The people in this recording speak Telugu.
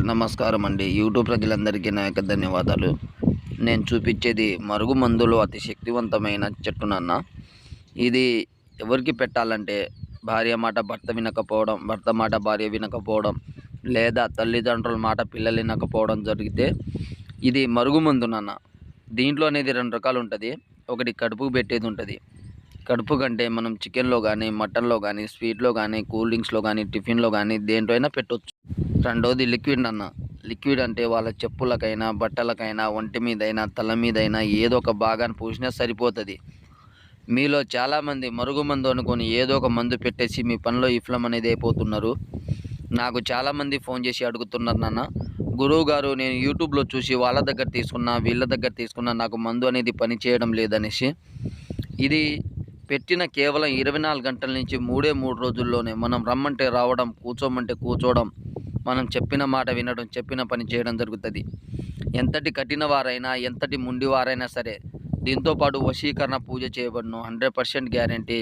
నమస్కారం అండి. యూట్యూబ్ ప్రజలందరికీ నా యొక్క ధన్యవాదాలు. నేను చూపించేది మరుగుమందులో అతి శక్తివంతమైన చెట్టు నాన్న. ఇది ఎవరికి పెట్టాలంటే భార్య మాట భర్త వినకపోవడం, భర్త మాట భార్య వినకపోవడం, లేదా తల్లిదండ్రుల మాట పిల్లలు వినకపోవడం జరిగితే ఇది మరుగుమందు నాన్న. దీంట్లో అనేది 2 రకాలు ఉంటుంది. ఒకటి కడుపుకు పెట్టేది ఉంటుంది. కడుపు కంటే మనం చికెన్‌లో గానీ, మటన్‌లో గానీ, స్వీట్‌లో గానీ, కూల్ డ్రింక్స్‌లో గానీ, టిఫిన్‌లో గానీ దేంట్లో అయినా పెట్టొచ్చు. రెండోది లిక్విడ్ అన్న. లిక్విడ్ అంటే వాళ్ళ చెప్పులకైనా, బట్టలకైనా, ఒంటి మీదైనా, తల మీదైనా ఏదో ఒక భాగాన్ని పూసినా సరిపోతది. మీలో చాలామంది మరుగుమందు అనుకోని ఏదో ఒక మందు పెట్టేసి మీ పనిలో విఫలం అనేది అయిపోతున్నారు. నాకు చాలామంది ఫోన్ చేసి అడుగుతున్నారు నాన్న, గురువుగారు నేను యూట్యూబ్‌లో చూసి వాళ్ళ దగ్గర తీసుకున్నా, వీళ్ళ దగ్గర తీసుకున్నా నాకు మందు అనేది పనిచేయడం లేదనేసి. ఇది పెట్టిన కేవలం 24 గంటల నుంచి 3 రోజుల్లోనే మనం రమ్మంటే రావడం, కూర్చోమంటే కూర్చోవడం, మనం చెప్పిన మాట వినడం, చెప్పిన పని చేయడం జరుగుతుంది. ఎంతటి కఠిన వారైనా, ఎంతటి మొండివారైనా సరే దీంతో పాటు వశీకరణ పూజ చేయబడును. 100% గ్యారంటీ.